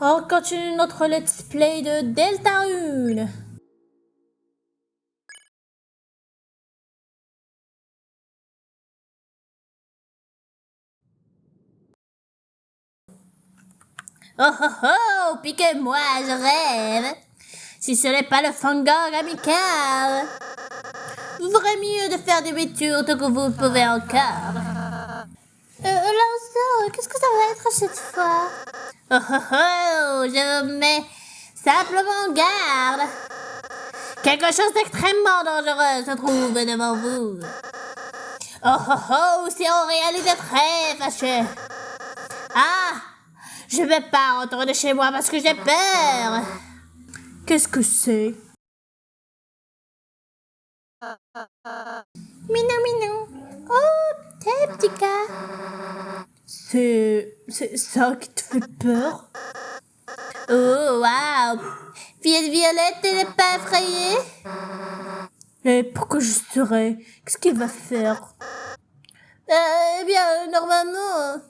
On continue notre let's play de Deltarune. Oh oh oh, piquez-moi, je rêve. Si ce n'est pas le Fangor amical. Vous ferez mieux de faire des tours tant que vous pouvez encore. Lancer, qu'est-ce que ça va être cette fois? Oh oh oh, je vous mets simplement en garde. Quelque chose d'extrêmement dangereux se trouve devant vous. Oh oh oh, c'est en réalité très fâcheux. Ah, je vais pas retourner chez moi parce que j'ai peur. Qu'est-ce que c'est? Minou, minou. Oh, t'es petit gars. C'est ça qui te fait peur? Oh, waouh. Fillette Violette, elle n'est pas effrayée? Et pourquoi je serais? Qu'est-ce qu'il va faire? Eh bien, normalement...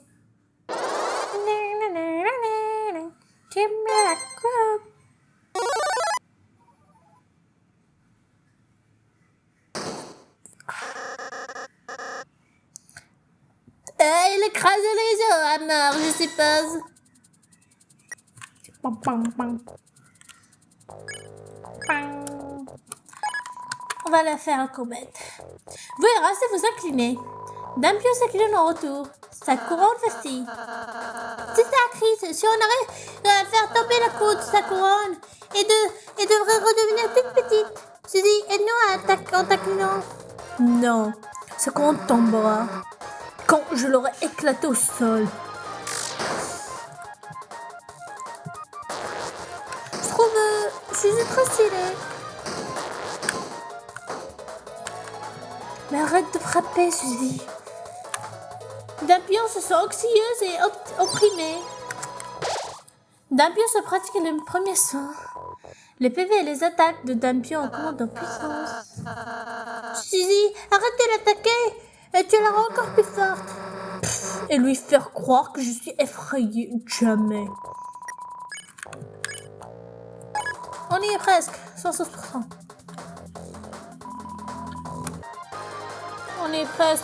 il écrase les gens à mort, je suppose. On va la faire combattre. Vous verrez si vous inclinez. Dampio s'incline en retour. Sa couronne vacille. C'est ça, Chris. Si on arrive à faire tomber la côte de sa couronne et devrait redevenir toute petite. Suzy, aide-nous en t'inclinant. Non, sa couronne tombera quand je l'aurai éclaté au sol. Je trouve Suzy très stylée. Mais arrête de frapper, Suzy. Dampio se sent anxieuse et opprimée. Dampio se pratique le premier soin. Les PV et les attaques de Dampio augmentent en puissance. Suzy, arrête de l'attaquer et tu la rends encore plus forte. Et lui faire croire que je suis effrayée. Jamais. On y est presque. 116%. On est presque.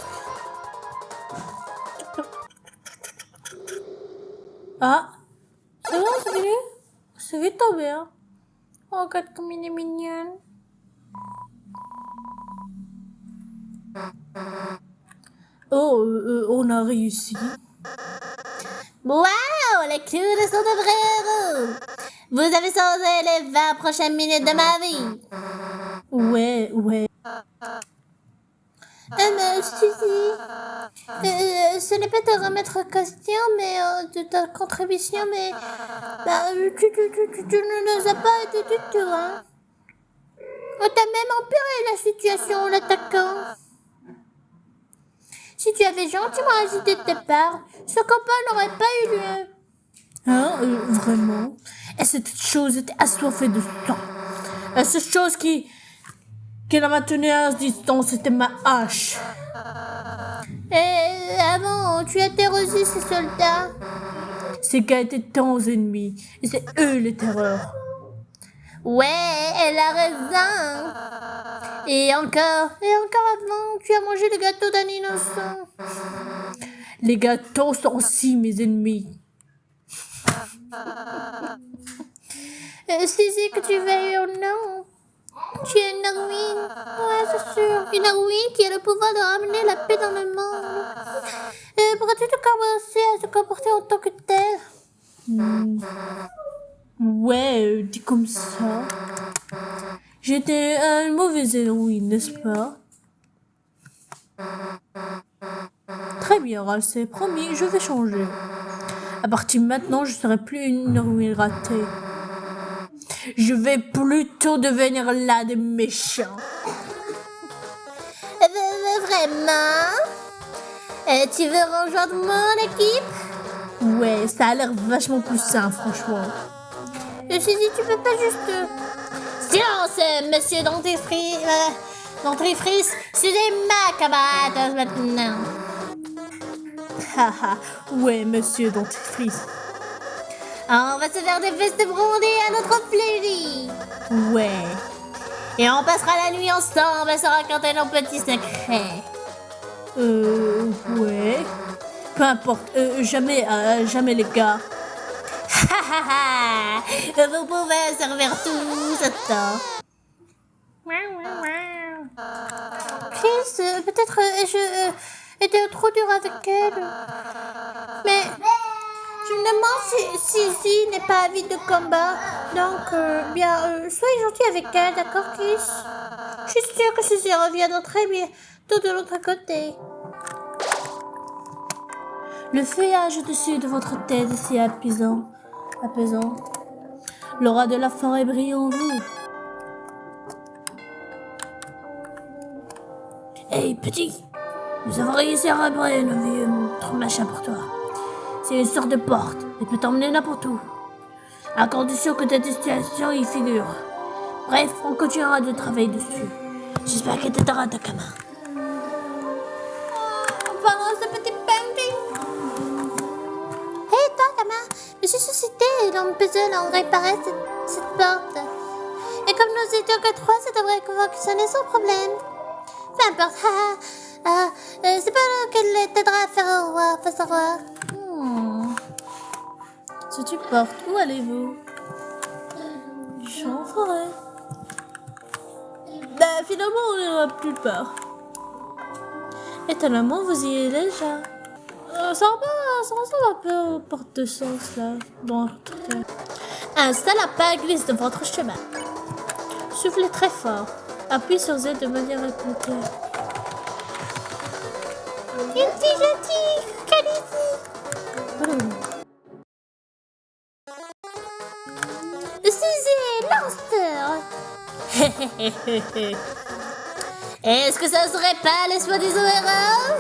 Ah, c'est bon, c'est fini? C'est vite tombé, hein? Oh, regarde comme il est mignonne. Oh, on a réussi. Waouh, les coups sont de vrais héros. Vous avez sauvé les 20 prochaines minutes de ma vie. Ouais. Mais Suzy, ce n'est pas te remettre en question, mais de ta contribution, mais tu ne nous as pas aidé du tout, hein. On t'a même empiré la situation en l'attaquant. Si tu avais gentiment agité de tes parts, ce combat n'aurait pas eu lieu. Hein, vraiment? Et cette chose était assoiffée de sang. Et cette chose qui la maintenait à distance, c'était ma hache. Et avant, tu as terrorisé ces soldats. Ces gars étaient tant ennemis, et c'est eux les terreurs. Ouais, elle a raison. Et encore avant, tu as mangé le gâteau d'un innocent. Les gâteaux sont aussi mes ennemis. Suzy, que tu veuilles ou non, tu es une héroïne. Ouais, c'est sûr. Une héroïne qui a le pouvoir de ramener la paix dans le monde. Pourrais-tu te commencer à te comporter en tant que telle? Ouais, dit comme ça. J'étais une mauvaise héroïne, n'est-ce pas? Très bien, c'est promis, je vais changer. À partir de maintenant, je serai plus une héroïne ratée. Je vais plutôt devenir l'un des méchants. Vraiment? Tu veux rejoindre mon équipe? Ouais, ça a l'air vachement plus simple, franchement. Suzy, tu peux pas juste... Silence, monsieur dentifrice, Suzy ma camarade maintenant. Haha, ouais, monsieur dentifrice. On va se faire des vestes brondées à notre fleurie. Ouais. Et on passera la nuit ensemble à se raconter nos petits secrets. Ouais. Peu importe. Jamais les gars. Vous pouvez servir tout ce temps. Chris, peut-être ai-je été trop dur avec elle. Mais je me demande si Suzy n'est pas avide de combat. Donc, soyez gentil avec elle, d'accord, Chris? Je suis sûre que Suzy reviendra très bien de l'autre côté. Le feuillage au-dessus de votre tête est si apaisant. L'aura de la forêt brille en vous. Hey, petit, nous avons réussi à réparer le vieux machin pour toi. C'est une sorte de porte. Il peut t'emmener n'importe où. À condition que ta destination y figure. Bref, on continuera de travailler dessus. J'espère qu'elle t'aidera, Takama. Parlons de petit painting. Hé, toi, Takama, je suis suscité dans le puzzle en réparer cette porte. Et comme nous étions que 3, ça devrait fonctionner sans problème. Peu importe, c'est pas qu'elle t'aidera à faire au revoir, face au revoir. Si tu portes, où allez-vous? Champ en forêt. Finalement, on n'ira plus part. Étonnamment, vous y êtes déjà. Ça ressemble un peu aux portes de sens, là, dans votre cœur. Un salopard glisse de votre chemin. Soufflez très fort. Appuie sur Z de manière répétée. Gentil, Khaleesi. Suzy, lance-toi. Est-ce que ça serait pas les soi-disant erreurs?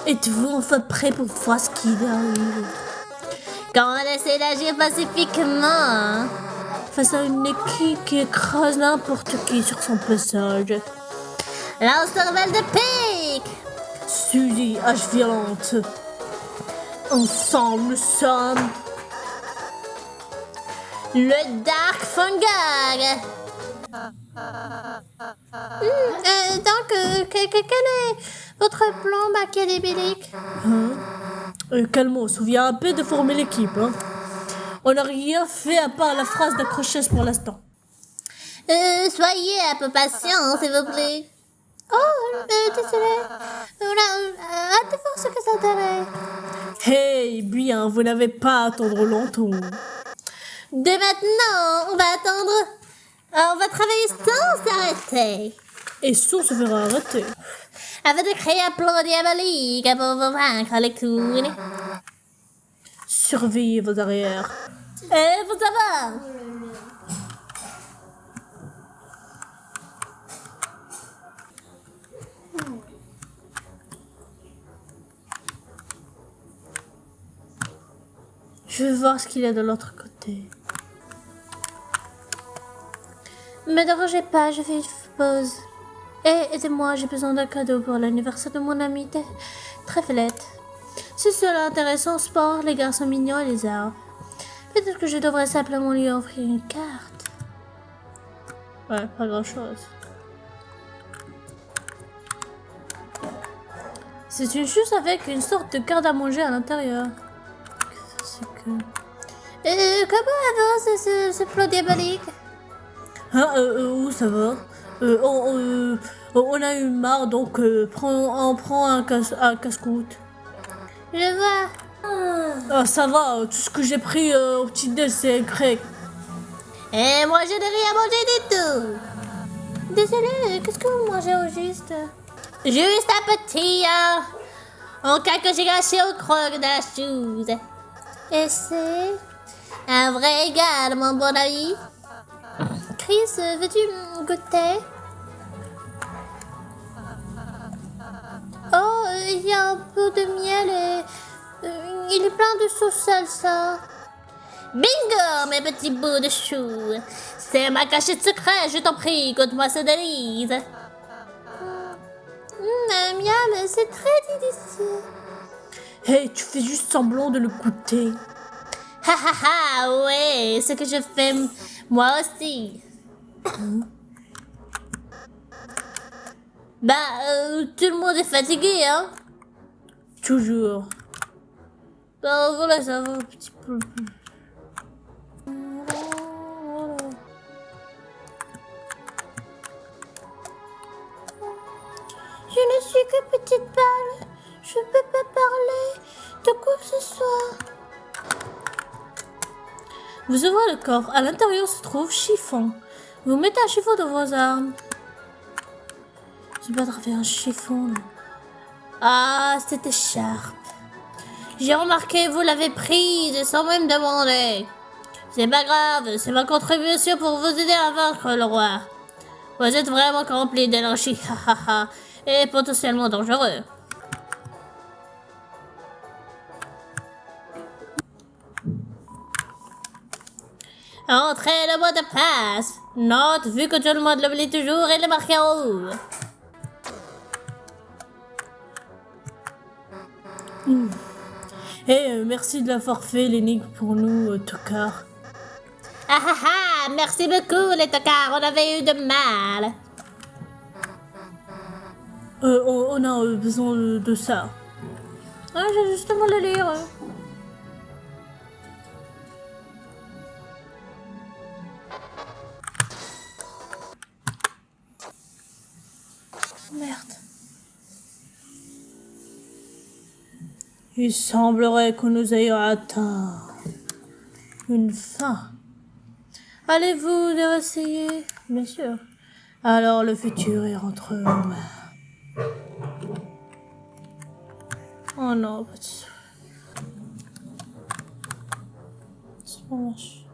Êtes-vous enfin prêt pour voir ce qui arrive? Quand on essaie d'agir pacifiquement face à une équipe qui écrase n'importe qui sur son passage. Lance-toi de pique. Suzy, hache violente. Ensemble, nous sommes le Dark Fungag. Donc, quel est votre plan machiavélique? Calme, souviens un peu de former l'équipe. On n'a rien fait à part la phrase d'accrochage pour l'instant. Soyez un peu patient, s'il vous plaît. Oh, désolé. On a hâte de voir ce que ça donnerait. Hey, bien, vous n'avez pas à attendre longtemps. Dès maintenant, on va attendre. On va travailler sans s'arrêter. Et sans se faire arrêter. Afin de créer un plan diabolique pour vous vaincre les couilles. Surveillez vos arrières. Et vous avant. Je veux voir ce qu'il y a de l'autre côté. Ne me dérangez pas, je fais une pause. Et aidez-moi, j'ai besoin d'un cadeau pour l'anniversaire de mon amie Tréflette. Si cela intéresse en sport, les garçons mignons et les arts. Peut-être que je devrais simplement lui offrir une carte. Ouais, pas grand-chose. C'est une chose avec une sorte de carte à manger à l'intérieur. C'est que... comment avance ce plot diabolique? Où ça va? On a eu marre, donc on prend un casse-croûte. Je vois. Ça va, tout ce que j'ai pris au petit-déj, c'est grec. Et moi, je n'ai rien mangé du tout. Désolé, qu'est-ce que vous mangez au juste? Juste un petit, en cas que j'ai gâché au croque de la chose. Et c'est un vrai régal, mon bon ami. Chris, veux-tu goûter? Oh, il y a un peu de miel et il est plein de sauce salsa. Bingo, mes petits bouts de chou. C'est ma cachette secrète, je t'en prie, goûte-moi ce délice. Miam, c'est très délicieux. Hey, tu fais juste semblant de le goûter. Ha ha ha, ouais, ce que je fais moi aussi. Bah, tout le monde est fatigué, hein? Toujours. Bah, voilà, ça va un petit peu. Je ne suis que petite balle. Je ne peux pas parler de quoi que ce soit. Vous ouvrez le corps. À l'intérieur se trouve chiffon. Vous mettez un chiffon dans vos armes. J'ai pas attrapé un chiffon. Là. Ah, cette écharpe. J'ai remarqué, vous l'avez prise sans même demander. C'est pas grave, c'est ma contribution pour vous aider à vaincre le roi. Vous êtes vraiment rempli d'énergie, hahaha, et potentiellement dangereux. Entrez le mot de passe. Note, vu que tout le monde l'oublie toujours, il est marqué en haut. Merci de l'avoir fait, l'énigme, pour nous, Tokar. Ah ah ah, merci beaucoup, les tocards, on avait eu de mal. On a besoin de ça. Ah, j'ai justement le lire. Merde. Il semblerait que nous ayons atteint une fin. Allez-vous le essayer? Bien sûr. Alors le futur est entre nous. Oh non, petit. C'est pas moche.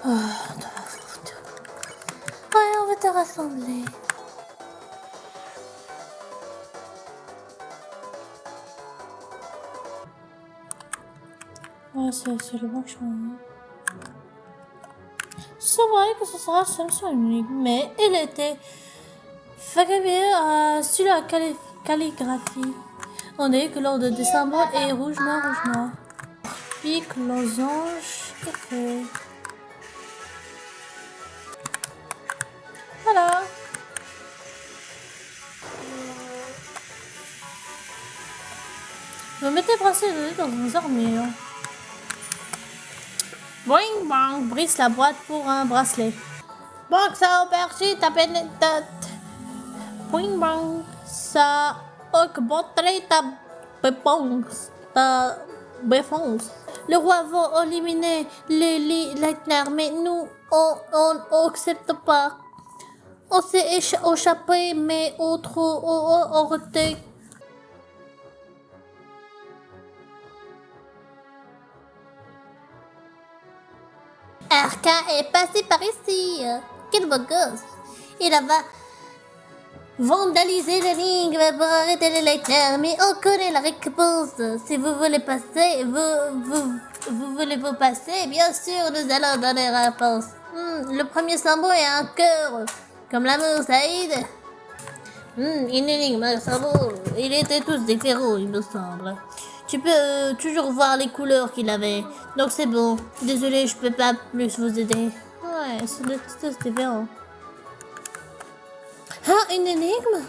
Ah, on va foutre. Ouais, on va te rassembler. Ouais, c'est le bon chemin. C'est vrai que ce sera solution unique, mais il était fabriqué sur la calligraphie. On dit que l'ordre des symboles est rouge, noir. Pique, losange, café. Voilà. Vous mettez bracelet dans vos armures. Boing bang, brise la boîte pour un bracelet. Bon, ça aubergine, ta pénétrate. Boing bang, ça augmenterait ta réponse, ta défense. Le roi va éliminer les Leitner, mais nous, on accepte pas. On s'est échappé, mais autre, on retient. Arca est passé par ici. Quel beau gosse. Il va vandaliser l'énigme pour arrêter les lecteurs, mais on connaît la réponse. Si vous voulez passer, vous voulez vous passer, bien sûr, nous allons donner la réponse. Le premier symbole est un cœur, comme l'amour, Saïd. Une énigme, un symbole. Ils étaient tous différents, il me semble. Tu peux toujours voir les couleurs qu'il avait. Donc c'est bon. Désolé, je peux pas plus vous aider. Ouais, c'est différent. Ah, une énigme?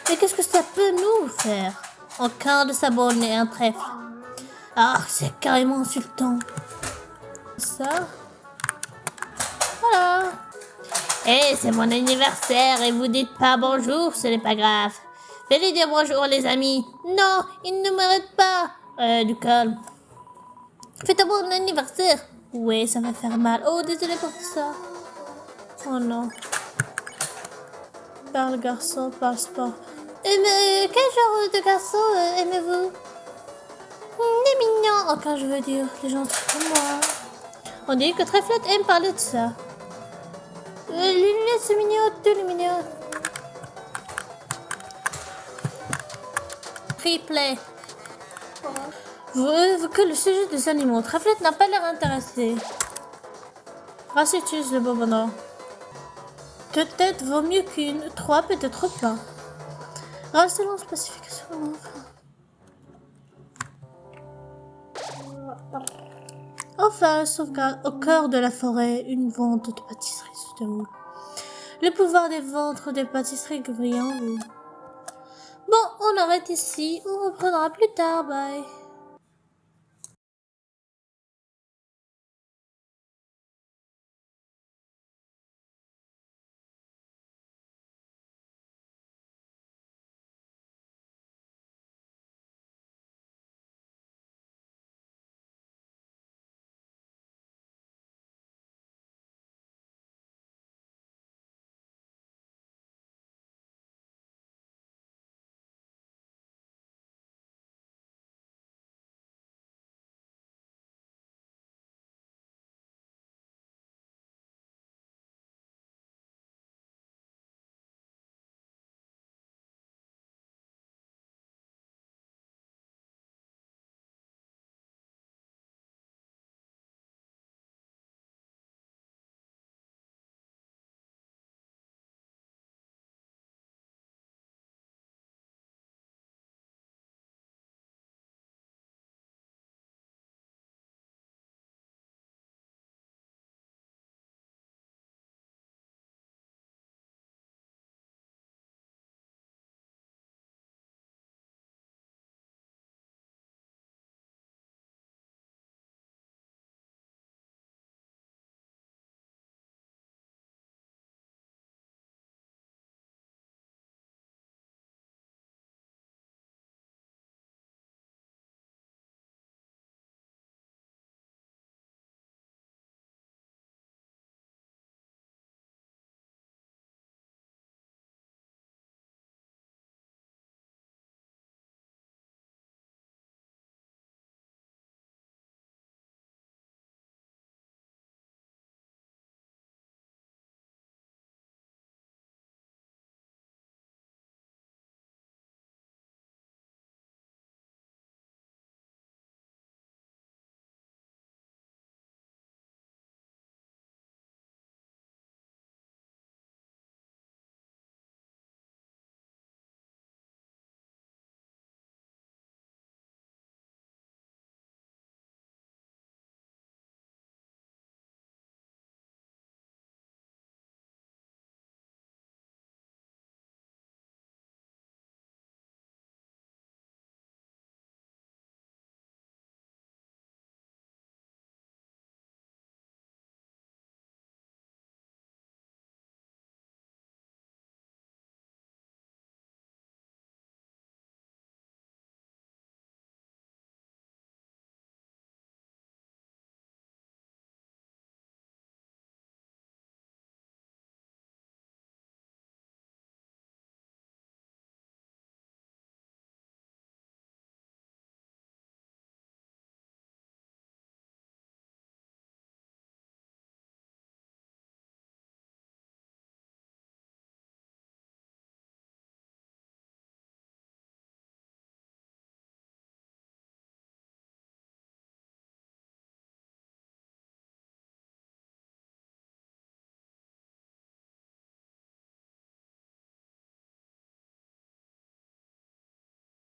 Mais qu'est-ce que ça peut nous faire? Un quart de sabot et un trèfle. Ah, c'est carrément insultant. Ça? Voilà. Eh, c'est mon anniversaire et vous dites pas bonjour, ce n'est pas grave. Venez dire bonjour les amis. Non, il ne m'arrête pas. Du calme. Faites un bon anniversaire. Ouais, ça va faire mal. Oh, désolé pour ça. Oh non. Parle garçon, parle sport. Mais quel genre de garçon aimez-vous? Les mignons. Enfin, je veux dire, les gens comme moi. On dit que Trèflette aime parler de ça. Les lunettes, c'est mignon, tous les mignons. Replay. Vu que le sujet des animaux, Trèflette n'a pas l'air intéressé. Racitus le bonbon. Peut-être vaut mieux qu'une, 3 peut-être pas. Restez en spécification. Enfin, sauvegarde au cœur de la forêt, une vente de pâtisserie se déroule. Le pouvoir des ventres des pâtisseries brillants. Bon, on arrête ici, on reprendra plus tard, bye.